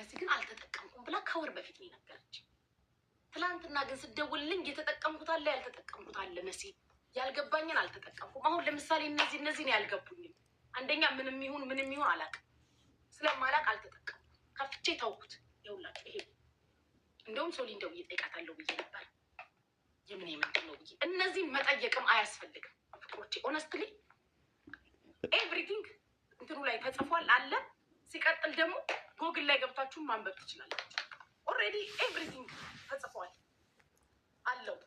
መሲ ግን አልተጠቀምኩም ብላ ከወር በፊት ነው ነገረች። ትላንትና ግን ስደውልልኝ የተጠቀምኩት አለ ያልተጠቀምኩት አለ መሲ ያልገባኝን አልተጠቀምኩም። አሁን ለምሳሌ እነዚህ ነው ያልገቡኝም። አንደኛ ምንም ይሁን አላውቅም። ስለማላውቅ አልተጠቀምኩም። ከፍቼ ተውኩት። ይኸውላችሁ ይሄ እንደውም ሶሊ እንደው እየጠይቃታለሁ ብዬ ነበር። የምን የምንድን ነው ብዬ እነዚህን መጠየቅም አያስፈልግም ፍቅሮቼ። ኦነስትሊ ኤቭሪቲንግ እንትኑ ላይ ተጽፏል አለ። ሲቀጥል ደግሞ ጎግል ላይ ገብታችሁ ማንበብ ትችላላችሁ። ኦልሬዲ ኤቭሪቲንግ ተጽፏል አለው።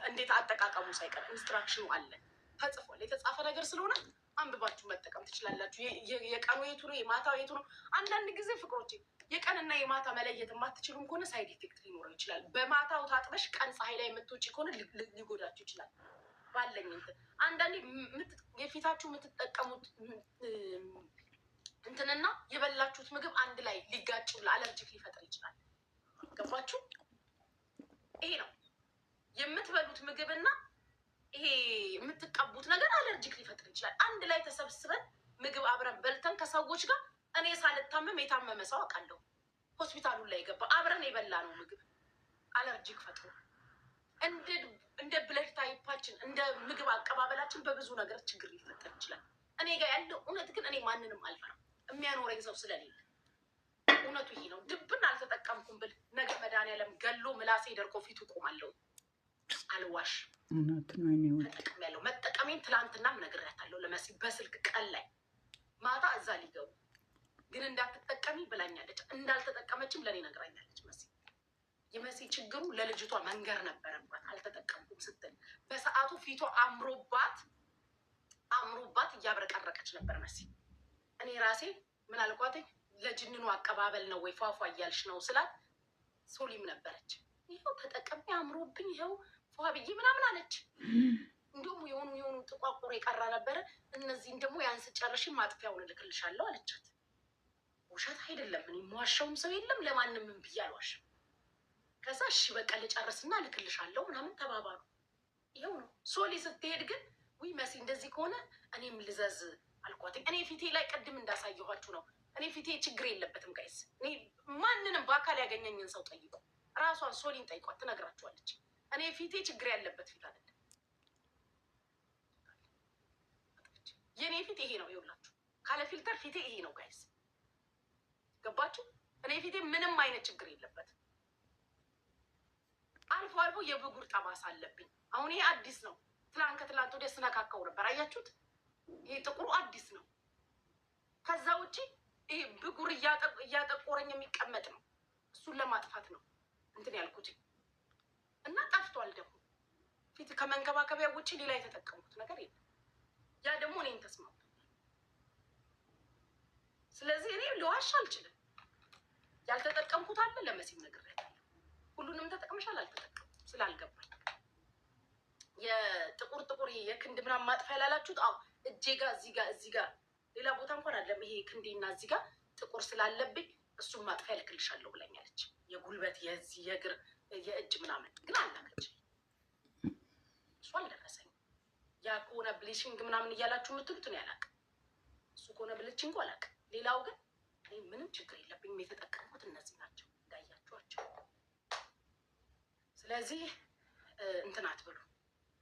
እንዴት አጠቃቀሙ ሳይቀር ኢንስትራክሽኑ አለ ተጽፏል። የተጻፈ ነገር ስለሆነ አንብባችሁ መጠቀም ትችላላችሁ። የቀኑ የቱ ነው የማታው የቱ ነው? አንዳንድ ጊዜ ፍቅሮቼ የቀንና የማታ መለየት የማትችሉም ከሆነ ሳይድ ኢፌክት ሊኖረው ይችላል። በማታው ታጥበሽ ቀን ፀሐይ ላይ የምትወጪ ከሆነ ሊጎዳችሁ ይችላል። ባለኝ እንትን አንዳንዴ የፊታችሁ የምትጠቀሙት እንትንና የበላችሁት ምግብ አንድ ላይ ሊጋጭ አለርጂክ ሊፈጥር ይችላል። ገባችሁ? ይሄ ነው የምትበሉት ምግብና ይሄ የምትቀቡት ነገር አለርጂክ ሊፈጥር ይችላል። አንድ ላይ ተሰብስበን ምግብ አብረን በልተን ከሰዎች ጋር እኔ ሳልታመም የታመመ ሰው አውቃለሁ። ሆስፒታሉን ላይ ገባ አብረን የበላ ነው ምግብ አለርጂክ ፈጥሮ እንደ ብለድ ታይፓችን እንደ ምግብ አቀባበላችን በብዙ ነገር ችግር ሊፈጠር ይችላል። እኔ ጋር ያለው እውነት ግን እኔ ማንንም አልፈራም የሚያኖረኝ ሰው ስለሌለ እውነቱ ይሄ ነው። ድብን አልተጠቀምኩም ብል ነገ መድኃኒዓለም ገሎ ምላሴ ደርቆ ፊቱ ቆማለሁ። አልዋሽ እውነት ነው። ተጠቅም ያለው መጠቀሜን ትላንትናም ነግሬያታለሁ ለመሲ በስልክ ቀን ላይ ማታ እዛ ሊገቡ ግን እንዳትጠቀሚ ብላኛለች። እንዳልተጠቀመችም ለእኔ ነግራኛለች መሲ። የመሲ ችግሩ ለልጅቷ መንገር ነበረባት። አልተጠቀምኩም ስትል በሰዓቱ ፊቷ አምሮባት እያብረቀረቀች ነበር መሲ። እኔ ራሴ ምን አልኳት፣ ለጅንኑ አቀባበል ነው ወይ ፏፏ እያልሽ ነው ስላት ሶሊም ነበረች። ይኸው ተጠቀሚ አምሮብኝ ይኸው ፏ ብዬ ምናምን አለች። እንዲሁም የሆኑ ጥቋቁር የቀራ ነበረ። እነዚህን ደግሞ ያንስ ጨርሽ ማጥፊያውን እልክልሻለሁ አለቻት። ውሸት አይደለም። እኔ የምዋሻውም ሰው የለም። ለማንም ምን ብዬ አልዋሽም። ከዛ እሺ በቃ ልጨርስና እልክልሻለሁ ምናምን ተባባሉ። ይኸው ነው። ሶሊ ስትሄድ ግን ውይ መሲ እንደዚህ ከሆነ እኔም ልዘዝ አልኳት። እኔ ፊቴ ላይ ቅድም እንዳሳየኋችሁ ነው። እኔ ፊቴ ችግር የለበትም ጋይስ። እኔ ማንንም በአካል ያገኘኝን ሰው ጠይቁ። ራሷን ሶሊን ጠይቋት ትነግራችኋለች። እኔ ፊቴ ችግር ያለበት ፊት አይደለም። የእኔ ፊት ይሄ ነው። ይኸውላችሁ ካለ ፊልተር ፊቴ ይሄ ነው ጋይስ። ገባችሁ? እኔ ፊቴ ምንም አይነት ችግር የለበትም። አልፎ አልፎ የብጉር ጠባሳ አለብኝ። አሁን ይሄ አዲስ ነው። ከትላንት ወዲያ ስነካካው ነበር። አያችሁት? ይሄ ጥቁሩ አዲስ ነው። ከዛ ውጪ ይሄ ብጉር እያጠቆረኝ የሚቀመጥ ነው። እሱን ለማጥፋት ነው እንትን ያልኩት እና ጠፍቷል። ደግሞ ፊት ከመንከባከቢያ ውጪ ሌላ የተጠቀሙት ነገር የለም። ያ ደግሞ እኔን ተስማምቶ ስለዚህ እኔ ልዋሽ አልችልም። ያልተጠቀምኩት አለ ለመሲም ነግሬያታለሁ። ሁሉንም ተጠቅመሻል አልተጠቀምኩም ስላልገባኝ የጥቁር ይሄ የክንድ ምናምን ማጥፊያ ላላችሁት እጄ ጋር እዚህ ጋር ሌላ ቦታ እንኳን አለም። ይሄ ክንዴና እዚህ ጋር ጥቁር ስላለብኝ እሱን ማጥፊያ ልክልሻለሁ ብላኛለች። የጉልበት የዚህ የእግር የእጅ ምናምን ግን አላከች። እሱ አልደረሰኝም። ያ ከሆነ ብሊሽንግ ምናምን እያላችሁ የምትሉት ነው ያላቅ። እሱ ከሆነ ብሊችንግ አላውቅም። ሌላው ግን ምንም ችግር የለብኝም። የተጠቀምኩት እነዚህ ናቸው እንዳያችኋቸው። ስለዚህ እንትን አትብሉ።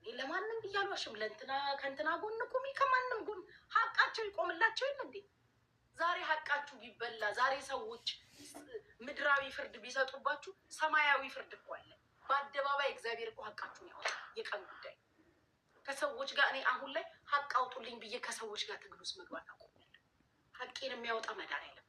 እኔ ለማንም ብያሏሽም ለእንትና ከእንትና ጎን ቁሚ፣ ከማንም ጎን ሀቃቸው ይቆምላቸው የለ እንዴ? ዛሬ ሀቃችሁ ቢበላ፣ ዛሬ ሰዎች ምድራዊ ፍርድ ቢሰጡባችሁ ሰማያዊ ፍርድ እኮ አለ። በአደባባይ እግዚአብሔር እኮ ሀቃችሁን ያወጣል። የቀን ጉዳይ ከሰዎች ጋር እኔ አሁን ላይ ሀቅ አውጡልኝ ብዬ ከሰዎች ጋር ትግል ውስጥ መግባት አቆሚያለሁ። ሀቄን የሚያወጣ መድኃኒዓለም።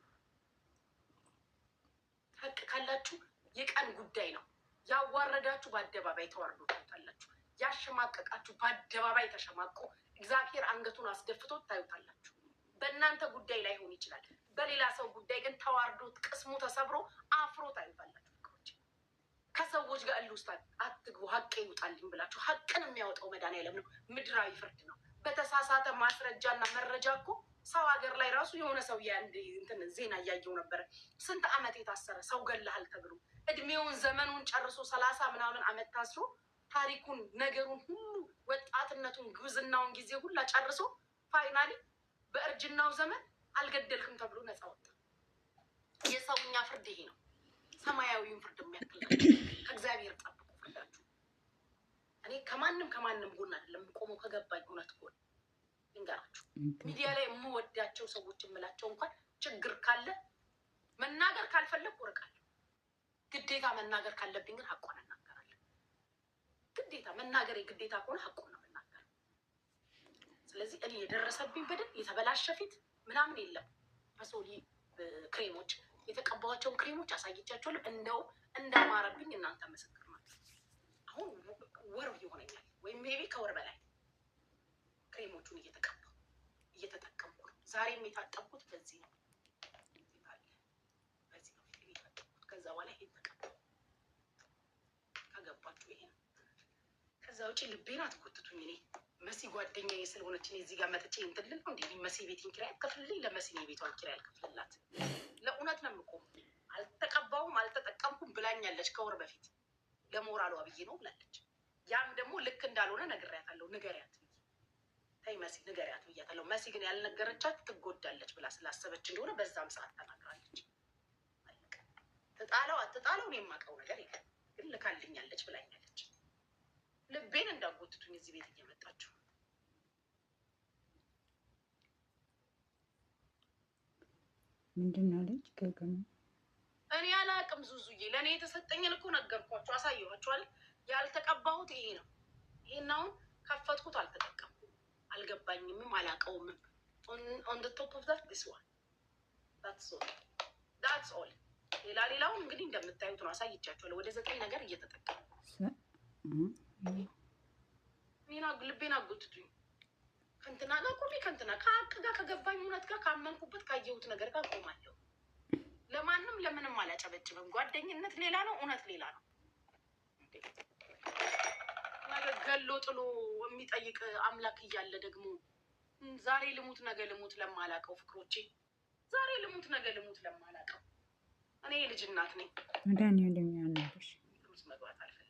ሀቅ ካላችሁ የቀን ጉዳይ ነው። ያዋረዳችሁ በአደባባይ ተዋርዶ ታዩታላችሁ። ያሸማቀቃችሁ በአደባባይ ተሸማቆ እግዚአብሔር አንገቱን አስደፍቶ ታዩታላችሁ። በእናንተ ጉዳይ ላይ ሆን ይችላል። በሌላ ሰው ጉዳይ ግን ተዋርዶ ቅስሙ ተሰብሮ አፍሮ ታዩታላችሁ። ከሰዎች ጋር እልህ ውስጥ አትግቡ። ሀቅ ይውጣልኝ ብላችሁ ሀቅን የሚያወጣው መድኃኒዓለም ነው። ምድራዊ ፍርድ ነው። በተሳሳተ ማስረጃና መረጃ እኮ ሰው ሀገር ላይ ራሱ የሆነ ሰው እንትን ዜና እያየው ነበረ። ስንት ዓመት የታሰረ ሰው ገለሃል ተብሎ እድሜውን ዘመኑን ጨርሶ 30 ምናምን ዓመት ታስሮ ታሪኩን ነገሩን ሁሉ ወጣትነቱን ጉብዝናውን ጊዜ ሁላ ጨርሶ ፋይናሊ በእርጅናው ዘመን አልገደልክም ተብሎ ነፃ ወጣ። የሰውኛ ትክክለኛ ፍርድ ይሄ ነው። ሰማያዊውን ፍርድ የሚያክል ከእግዚአብሔር ጠብቁ ፍርዳችሁ። እኔ ከማንም ጎን አይደለም ቆመው ከገባኝ እውነት ጎን ልንገራችሁ። ሚዲያ ላይ የምወዳቸው ሰዎች የምላቸው እንኳን ችግር ካለ መናገር ካልፈለግ ወርቃለሁ። ግዴታ መናገር ካለብኝ ግን ሀቋን እናገራለሁ። ግዴታ መናገር የግዴታ ከሆነ ሀቋን ነው የምናገረው። ስለዚህ እኔ የደረሰብኝ በደል የተበላሸ ፊት ምናምን የለም። በሶሊ ክሬሞች የተቀባኋቸውን ክሬሞች አሳይቻቸዋለሁ። እንደው እንዳማረብኝ እናንተ ምስክር ናችሁ። አሁን ወር ይሆነኛል ወይም ሜቢ ከወር በላይ ክሬሞቹን እየተጠቀምኩ ነው። ዛሬም የታጠብኩት በዚህ ነው። በዚህ ነው የታጠብኩት። ከዛ በኋላ ይሄን ተቀባሁ። ከገባችሁ ይሄ ነው። ከዛ ውጭ ልቤን አትጎትቱኝ። እኔ መሲ ጓደኛዬ ስለሆነች እኔ እዚህ ጋር መጥቼ እንትን ልል ነው እንዴ? መሲ ቤቴን ኪራይ አትከፍልልኝ። ለመሲ ነው የቤቷን ኪራይ አልከፍልላት። ለእውነት ነው የምቆም። አልተቀባሁም አልተጠቀምኩም ብላኛለች ከወር በፊት። ለሞራሏ ብዬ ነው ብላለች። ያም ደግሞ ልክ እንዳልሆነ ነግሬያታለሁ። ንገሪያት ተይ መሲ ንገሪያት ብያታለሁ። መሲ ግን ያልነገረቻት ትጎዳለች ብላ ስላሰበች እንደሆነ በዛም ሰዓት ተናግራለች። ትጣለው አትጣለው እኔ የማውቀው ነገር የለም፣ ግን ልካልኛለች ብላኛለች። ልቤን እንዳጎትቱኝ እዚህ ቤት እየመጣችሁ ምንድን ነው ልጅ ገገሙ? እኔ አላቅም ዙዙዬ። ለእኔ የተሰጠኝን እኮ ነገርኳችሁ፣ አሳየኋችኋል። ያልተቀባሁት ይሄ ነው። ይሄን አሁን ከፈትኩት፣ አልተጠቀምኩም፣ አልገባኝምም፣ አላቀውምም። ኦን ደ ቶፕ ኦፍ ዛት ዲስ ዋን ዳትስ ኦል። ሌላውን እንግዲህ እንደምታዩት ነው፣ አሳይቻችኋለሁ። ወደ 9 ነገር እየተጠቀሙ ልቤን አጎትቱኝ። ከእንትና ጋር ቆሜ ከእንትና ከሀቅ ጋር ከገባኝ እውነት ጋር ካመንኩበት ካየሁት ነገር ጋር ቆማለሁ። ለማንም ለምንም አላጨበጭብም። ጓደኝነት ሌላ ነው፣ እውነት ሌላ ነው። ገሎ ጥሎ የሚጠይቅ አምላክ እያለ ደግሞ ዛሬ ልሙት ነገ ልሙት ለማላቀው ፍቅሮቼ፣ ዛሬ ልሙት ነገ ልሙት ለማላቀው እኔ የልጅ እናት ነኝ። መዳን እንደሚያናሽ ውስጥ መግባት አልፈልግም።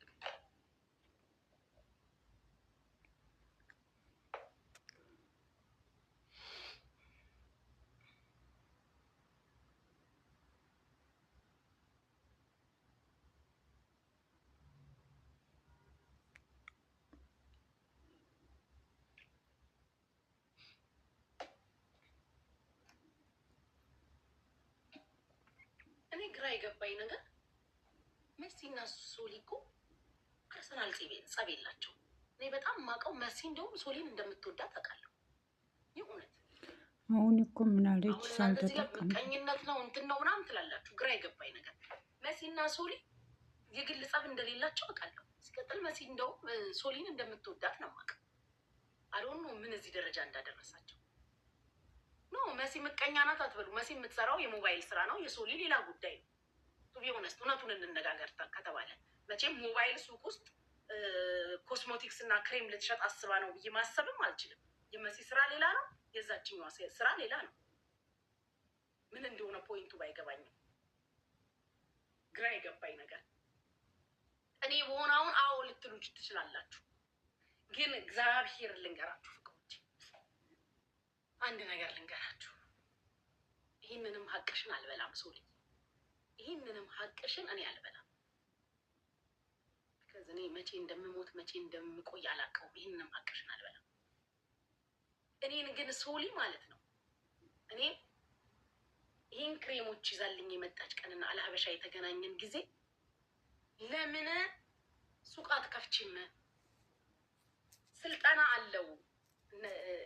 እኔ ግራ የገባኝ ነገር መሲና ሶሊ እኮ ፐርሰናል ጸብ የላቸው። እኔ በጣም የማውቀው መሲ እንደውም ሶሊን እንደምትወዳት አውቃለሁ። የእውነት አሁን እኮ ምን አለች? ሳልተጠቀም ቀኝነት ነው እንትን ነው ምናምን ትላላችሁ። ግራ የገባኝ ነገር መሲና ሶሊ የግል ጸብ እንደሌላቸው አውቃለሁ። ሲቀጥል መሲ እንደውም ሶሊን እንደምትወዳት ነው የማውቀው። አዶን ነው ምን እዚህ ደረጃ እንዳደረሳቸው ኖ። መሲ ምቀኛ ናት አትበሉ። መሲ የምትሰራው የሞባይል ስራ ነው። የሶሊ ሌላ ጉዳይ ነው። ቱቢ ሆነስት እውነቱን እንነጋገር ከተባለ መቼም ሞባይል ሱቅ ውስጥ ኮስሞቲክስ እና ክሬም ልትሸጥ አስባ ነው ብዬ ማሰብም አልችልም። የመሲ ስራ ሌላ ነው፣ የዛችኛዋ ስራ ሌላ ነው። ምን እንደሆነ ፖይንቱ ባይገባኝም ግራ የገባኝ ነገር እኔ በሆነውን አዎ ልትሉ ትችላላችሁ፣ ግን እግዚአብሔር ልንገራችሁ ፍቅሮች፣ አንድ ነገር ልንገራችሁ። ይህንንም ሀቅሽን አልበላም ሶሊ፣ ይህንንም ሀቅሽን እኔ አልበላም። እኔ መቼ እንደምሞት መቼ እንደምቆይ አላውቀውም። ይህንንም ሀቅሽን አልበላም። እኔን ግን ሶሊ ማለት ነው እኔ ይህን ክሬሞች ይዛልኝ የመጣች ቀንና አልሀበሻ የተገናኘን ጊዜ ለምን ሱቅ አትከፍቺም? ስልጠና አለው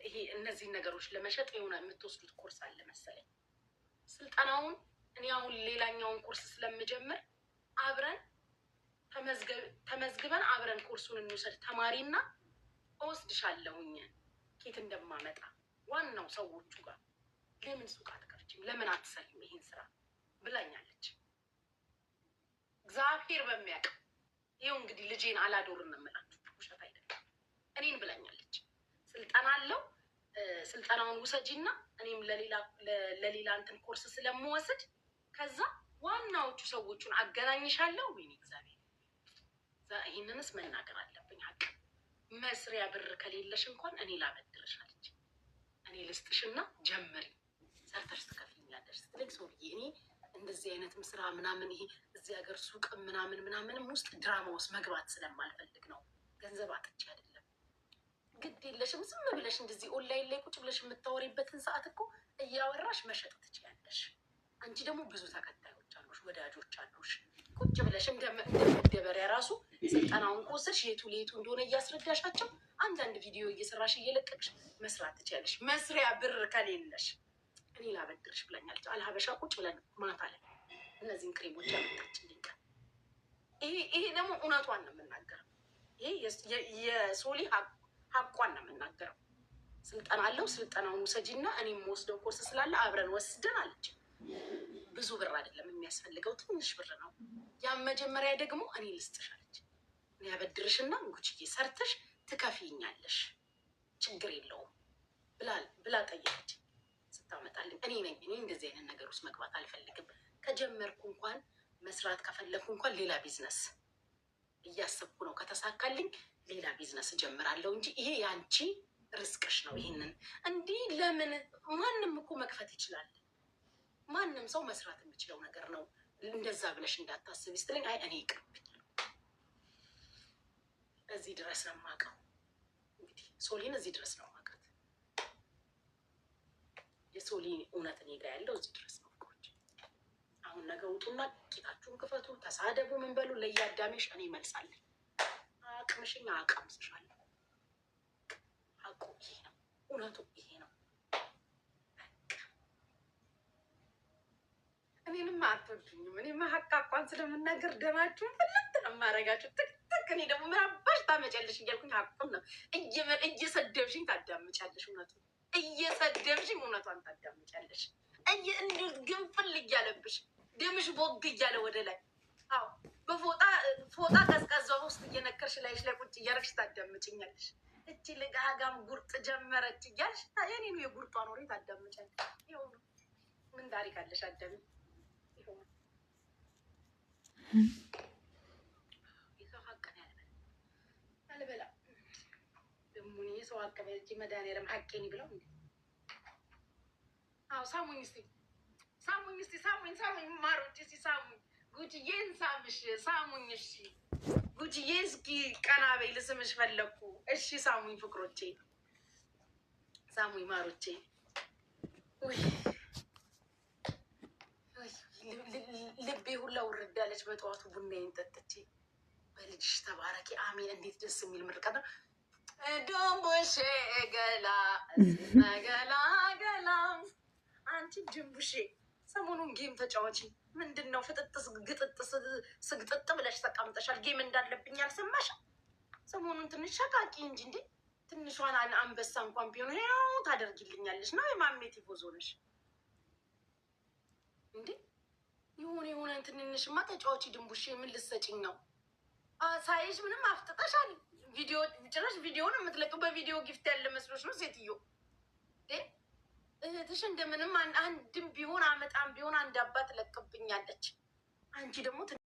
ይሄ እነዚህን ነገሮች ለመሸጥ የሆነ የምትወስዱት ኮርስ አለ መሰለኝ። ስልጠናውን እኔ አሁን ሌላኛውን ኮርስ ስለምጀምር አብረን ተመዝግበን አብረን ኮርሱን እንውሰድ ተማሪና እወስድሻለሁኝ ኬት እንደማመጣ ዋናው ሰዎቹ ጋር። ለምን ሱቅ አትከፍቺም? ለምን አትሰሪም ይሄን ስራ ብላኛለች። እግዚአብሔር በሚያውቅ ይኸው እንግዲህ ልጄን አላዶርን ነው የምላችሁ፣ ውሸት አይደለም። እኔን ብላኛለች። ስልጠና አለው ስልጠናውን ውሰጂና እኔም ለሌላ እንትን ኮርስ ስለምወስድ ከዛ ዋናዎቹ ሰዎቹን አገናኝሻለሁ። ወይኔ እግዚአብሔር፣ ይህንንስ መናገር አለብኝ። ሀቅ መስሪያ ብር ከሌለሽ እንኳን እኔ ላበድርሽ አለች። እኔ ልስጥሽና ጀምሪ ሰርተሽ ትከፍይኛለሽ ስትለኝ ሶልዬ እንደዚህ አይነትም ስራ ምናምን ይሄ እዚህ ሀገር ሱቅ ምናምንም ውስጥ ድራማ ውስጥ መግባት ስለማልፈልግ ነው። ገንዘብ አጥቼ አይደለም። ግድ የለሽም ዝም ብለሽ እንደዚህ ኦንላይን ላይ ቁጭ ብለሽ የምታወሪበትን ሰዓት እኮ እያወራሽ መሸጥ ትችያለሽ። አንቺ ደግሞ ብዙ ተከታዮች አሉሽ፣ ወዳጆች አሉሽ። ቁጭ ብለሽ እንደመደበሪያ ራሱ ስልጠናውን ከወሰድሽ የቱ ለየቱ እንደሆነ እያስረዳሻቸው አንዳንድ ቪዲዮ እየሰራሽ እየለቀቅሽ መስራት ትችያለሽ። መስሪያ ብር ከሌለሽ እኔ ላበድርሽ ብላኛለች። አልሀበሻ ቁጭ ብለን ማታ ላይ እነዚህን ክሬሞች ያመጣችልኝ ቀን ይሄ ደግሞ እውነቷን ነው የምናገረው። ይሄ የሶሊ ሀቋን ነው የምናገረው። ስልጠና አለው፣ ስልጠናውን ውሰጂና እኔም ወስደው ኮርስ ስላለ አብረን ወስደን አለች። ብዙ ብር አይደለም የሚያስፈልገው፣ ትንሽ ብር ነው። ያን መጀመሪያ ደግሞ እኔ ልስጥሽ አለች። እኔ ያበድርሽና ጉችዬ ሰርተሽ ትከፍይኛለሽ፣ ችግር የለውም ብላ ጠየቀች። ስታመጣልኝ እኔ እንደዚህ አይነት ነገር ውስጥ መግባት አልፈልግም። ከጀመርኩ እንኳን መስራት ከፈለግኩ እንኳን ሌላ ቢዝነስ እያሰብኩ ነው። ከተሳካልኝ ሌላ ቢዝነስ እጀምራለሁ እንጂ ይሄ ያንቺ ርስቅሽ ነው። ይሄንን እንዲህ ለምን ማንም እኮ መክፈት ይችላል። ማንም ሰው መስራት የሚችለው ነገር ነው። እንደዛ ብለሽ እንዳታስብ ስትለኝ አይ እኔ ይቅርብኝ። እዚህ ድረስ ነው የማውቀው። እንግዲህ ሶሊን እዚህ ድረስ ነው የማውቃት። የሶሊ እውነት እኔ ጋ ያለው እዚህ ድረስ ነው። አሁን ነገ ውጡና ቂጣችሁን ክፈቱ፣ ተሳደቡ፣ ምን በሉ። ለየአዳሜሽ እኔ መልሳለሁ። አቅምሽኝ አቀምስሻለሁ። ሀቁ ይሄ ነው፣ እውነቱ ይሄ ነው። እኔንም አትወዱኝም። እኔማ ሀቅ አቋን ስለምናገር ደማችሁን ፍልት ነው የማደርጋችሁ። ትክትክ እኔ ደግሞ ምን አባሽ ታመጫለሽ እያልኩኝ ሀቁን ነው እየሰደብሽኝ ታዳምጫለሽ። እውነቱ እየሰደብሽኝ እውነቷን ታዳምጫለሽ። እንዲሁ ግንፍል እያለብሽ ደምሽ ቦግ እያለ ወደ ላይ በፎጣ ቀዝቃዛ ውስጥ እየነከርሽ ላይሽ ላይ ቁጭ እያረግሽ ታዳምጭኛለሽ። እቺ ልጋጋም ጉርጥ ጀመረች እያልሽ የኔኑ የጉርጧን ወሬ ታዳምጫለሽ። ይኸው ምን ታሪክ አለሽ አዳሚ? ይኸው የሰው ሀቅ ያልበላ ደግሞ የሰው ሀቅ በእጅ መድኃኒዓለም ሀቄን ብለው እንዴ! አዎ ሳሙኝ እስኪ ሳሙኝ ማሮች እስኪ ሳሙኝ። ጉጅዬን ሳምሽ ሳሙኝ። እሺ ጉጅዬ እስኪ ቀና በይ ልስምሽ ፈለግኩ። እሺ ሳሙኝ ፍቅሮቼ፣ ሳሙኝ ማሮቼ። ልቤ ሁላ ውርዳለች በጠዋቱ ቡናዬን ጠጥቼ። በልጅሽ ተባረኪ አሜን። እንዴት ደስ የሚል ምርቃት ነው። ዶንቦሼ ገላ ገላ አንቺ ጅንቡሼ ሰሞኑን ጌም ተጫዋች ምንድን ነው? ፍጥጥ ስግጥጥ ብለሽ ተቀምጠሻል። ጌም እንዳለብኝ አልሰማሽ? ሰሞኑን ትንሽ ሸቃቂ እንጂ እንዴ ትንሿን አንበሳ እንኳን ቢሆን ያው ታደርጊልኛለሽ ነው። የማሜ ቲፎዞ ነሽ እንዴ? የሆነ ትንንሽማ ተጫዋች ድንቡሼ ምን ልትሰጪኝ ነው? ሳይሽ ምንም አፍጥጠሻል። ቪዲዮ ጭራሽ ቪዲዮን የምትለቀው በቪዲዮ ጊፍት ያለ መስሎች ነው ሴትዮ። እህትሽ እንደምንም አንድም ቢሆን አመጣም ቢሆን አንድ አባት ለቅብኛለች። አንቺ ደግሞ